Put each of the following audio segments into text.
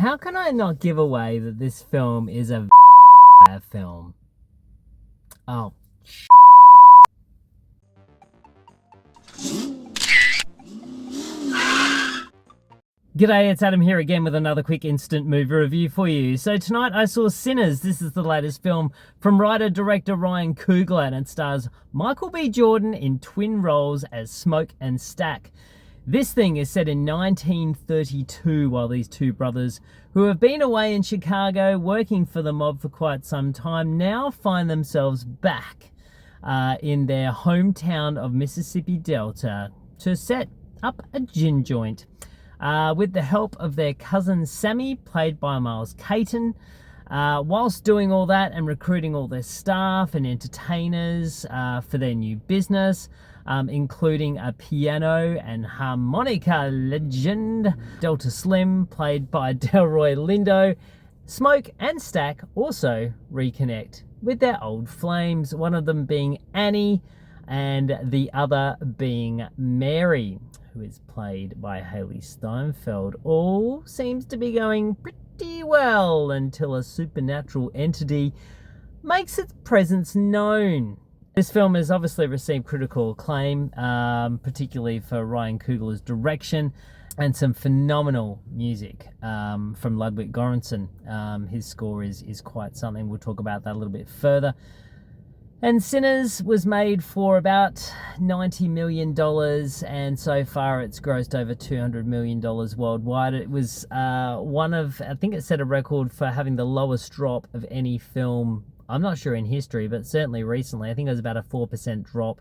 How can I not give away that this film is a film? Oh, G'day, it's Adam here again with another quick instant movie review for you. So tonight I saw Sinners. This is the latest film from writer-director Ryan Coogler, and it stars Michael B. Jordan in twin roles as Smoke and Stack. This thing is set in 1932 while these two brothers, who have been away in Chicago working for the mob for quite some time, now find themselves back in their hometown of Mississippi Delta to set up a gin joint. With the help of their cousin Sammy, played by Miles Caton. Whilst doing all that and recruiting all their staff and entertainers for their new business, including a piano and harmonica legend, Delta Slim, played by Delroy Lindo, Smoke and Stack also reconnect with their old flames, one of them being Annie and the other being Mary, who is played by Haley Steinfeld. All seems to be going pretty well until a supernatural entity makes its presence known. This film has obviously received critical acclaim, particularly for Ryan Coogler's direction and some phenomenal music from Ludwig Göransson. His score is quite something. We'll talk about that a little bit further. And Sinners was made for about $90 million, and so far it's grossed over $200 million worldwide. It was I think it set a record for having the lowest drop of any film, I'm not sure in history, but certainly recently. I think it was about a 4% drop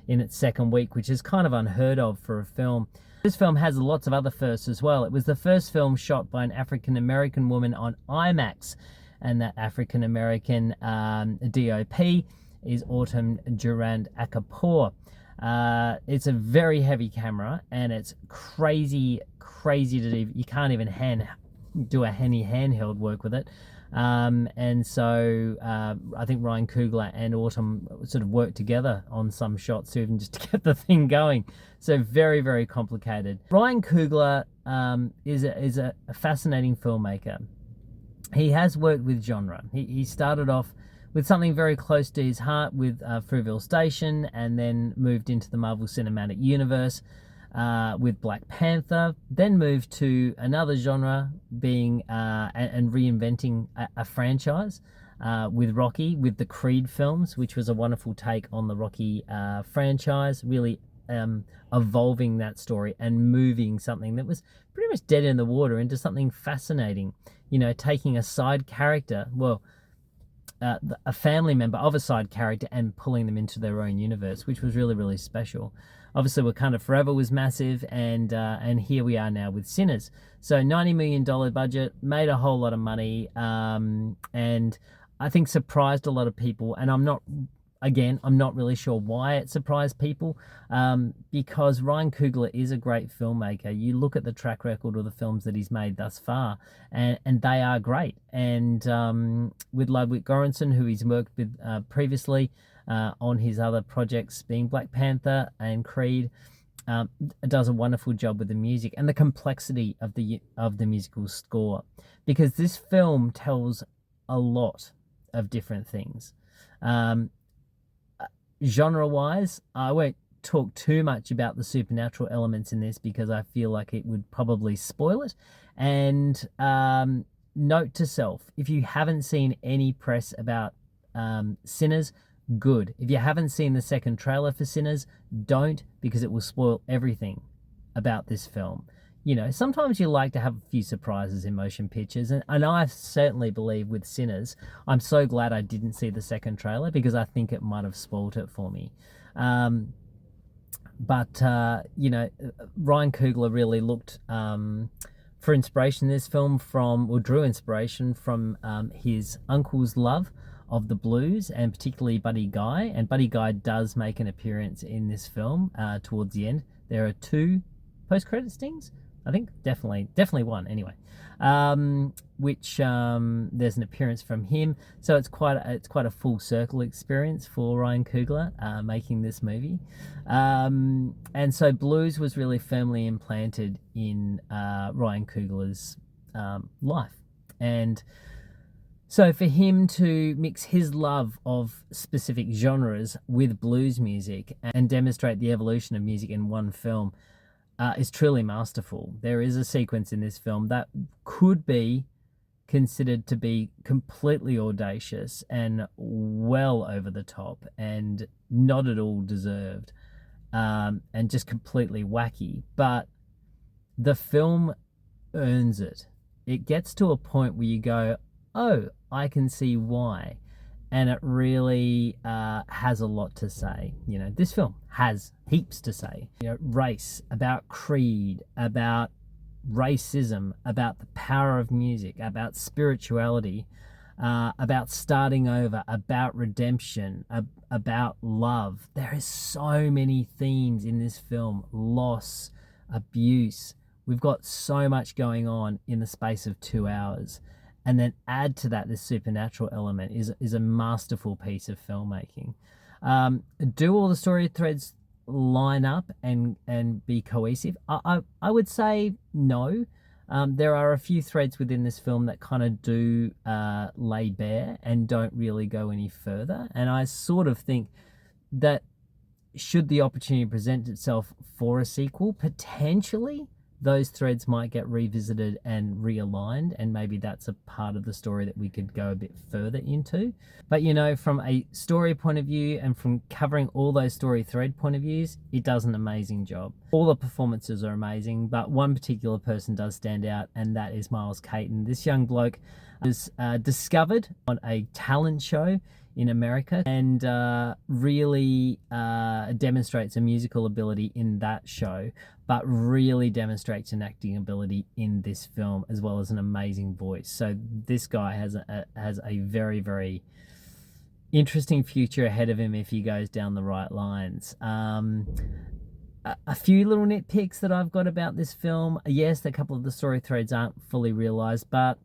in its second week, which is kind of unheard of for a film. This film has lots of other firsts as well. It was the first film shot by an African-American woman on IMAX, and that African-American DOP is Autumn Durand Akapoor. It's a very heavy camera, and it's crazy to do. You can't even do any handheld work with it. And so I think Ryan Coogler and Autumn sort of worked together on some shots even just to get the thing going. So very, very complicated. Ryan Coogler is a fascinating filmmaker. He has worked with genre. He started off with something very close to his heart with Fruitvale Station, and then moved into the Marvel Cinematic Universe with Black Panther, then moved to another genre, being and reinventing a franchise with Rocky, with the Creed films, which was a wonderful take on the Rocky franchise, really evolving that story and moving something that was pretty much dead in the water into something fascinating. You know, taking a side character, a family member of a side character, and pulling them into their own universe, which was really, really special. Obviously, Wakanda Forever was massive, and here we are now with Sinners. So $90 million budget, made a whole lot of money, and I think surprised a lot of people. And I'm not really sure why it surprised people, because Ryan Coogler is a great filmmaker. You look at the track record of the films that he's made thus far, and they are great. And with Ludwig Göransson, who he's worked with previously on his other projects, being Black Panther and Creed, does a wonderful job with the music and the complexity of the musical score, because this film tells a lot of different things. Genre-wise, I won't talk too much about the supernatural elements in this because I feel like it would probably spoil it. And note to self, if you haven't seen any press about Sinners, good. If you haven't seen the second trailer for Sinners, don't, because it will spoil everything about this film. You know, sometimes you like to have a few surprises in motion pictures, and I certainly believe with Sinners, I'm so glad I didn't see the second trailer, because I think it might have spoiled it for me. You know, Ryan Coogler really looked for inspiration in this film drew inspiration from his uncle's love of the blues, and particularly Buddy Guy. And Buddy Guy does make an appearance in this film towards the end. There are 2 post-credit stings, I think, definitely one anyway, which there's an appearance from him. So it's quite a full circle experience for Ryan Coogler making this movie. And so blues was really firmly implanted in Ryan Coogler's life. And so for him to mix his love of specific genres with blues music and demonstrate the evolution of music in one film is truly masterful. There is a sequence in this film that could be considered to be completely audacious and well over the top and not at all deserved, and just completely wacky. But the film earns it. It gets to a point where you go, oh, I can see why. And it really has a lot to say. You know, this film has heaps to say. You know, race, about creed, about racism, about the power of music, about spirituality, about starting over, about redemption, about love. There is so many themes in this film. Loss, abuse. We've got so much going on in the space of 2 hours. And then add to that this supernatural element is a masterful piece of filmmaking. Do all the story threads line up and be cohesive? I would say no. There are a few threads within this film that kind of do lay bare and don't really go any further. And I sort of think that should the opportunity present itself for a sequel, potentially those threads might get revisited and realigned, and maybe that's a part of the story that we could go a bit further into. But you know, from a story point of view and from covering all those story thread point of views, it does an amazing job. All the performances are amazing, but one particular person does stand out, and that is Miles Caton. This young bloke was discovered on a talent show in America and really demonstrates a musical ability in that show, but really demonstrates an acting ability in this film, as well as an amazing voice. So this guy has a very, very interesting future ahead of him if he goes down the right lines. A few little nitpicks that I've got about this film. Yes, a couple of the story threads aren't fully realized, but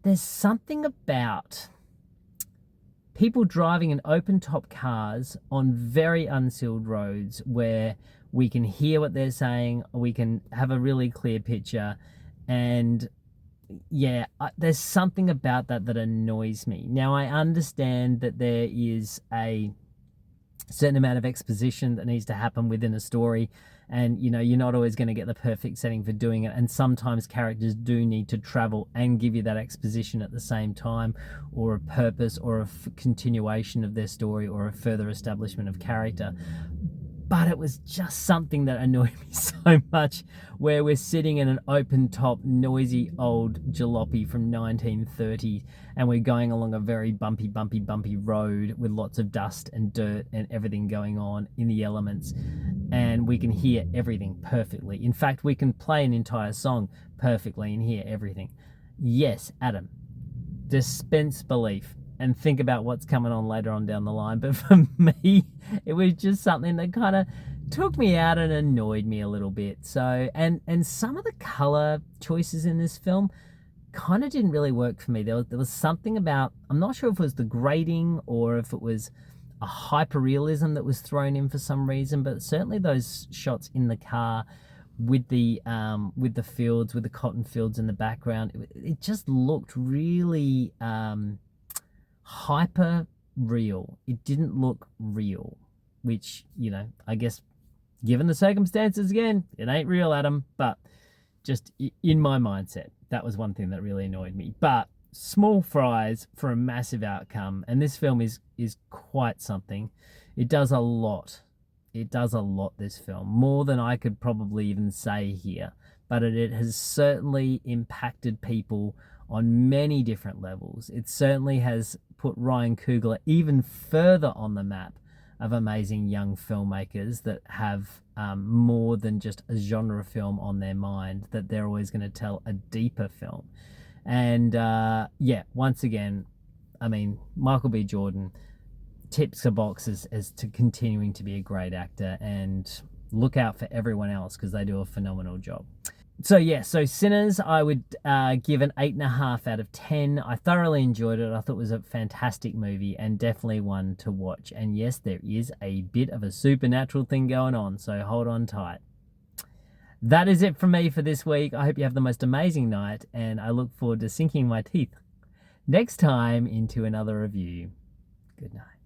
there's something about people driving in open-top cars on very unsealed roads where we can hear what they're saying, we can have a really clear picture, and yeah, there's something about that annoys me. Now, I understand that there is a certain amount of exposition that needs to happen within a story, and you know, you're not always going to get the perfect setting for doing it, and sometimes characters do need to travel and give you that exposition at the same time, or a purpose, or a continuation of their story, or a further establishment of character. But it was just something that annoyed me so much, where we're sitting in an open-top, noisy old jalopy from 1930, and we're going along a very bumpy road with lots of dust and dirt and everything going on in the elements, and we can hear everything perfectly. In fact, we can play an entire song perfectly and hear everything. Yes, Adam, dispense belief and think about what's coming on later on down the line. But for me, it was just something that kind of took me out and annoyed me a little bit. So, and some of the color choices in this film kind of didn't really work for me. There was something about, I'm not sure if it was the grading or if it was a hyperrealism that was thrown in for some reason, but certainly those shots in the car with the fields, with the cotton fields in the background, it just looked really hyper real. It didn't look real, which, you know, I guess given the circumstances, again, it ain't real, Adam, but just in my mindset, that was one thing that really annoyed me. But small fries for a massive outcome, and this film is quite something. It does a lot. It does a lot, this film, more than I could probably even say here, but it has certainly impacted people on many different levels. It certainly has put Ryan Coogler even further on the map of amazing young filmmakers that have more than just a genre film on their mind, that they're always going to tell a deeper film. And yeah, once again, I mean, Michael B. Jordan tips a box as to continuing to be a great actor, and look out for everyone else because they do a phenomenal job. So yeah, so Sinners, I would give an 8.5 out of 10. I thoroughly enjoyed it. I thought it was a fantastic movie and definitely one to watch. And yes, there is a bit of a supernatural thing going on, so hold on tight. That is it from me for this week. I hope you have the most amazing night, and I look forward to sinking my teeth next time into another review. Good night.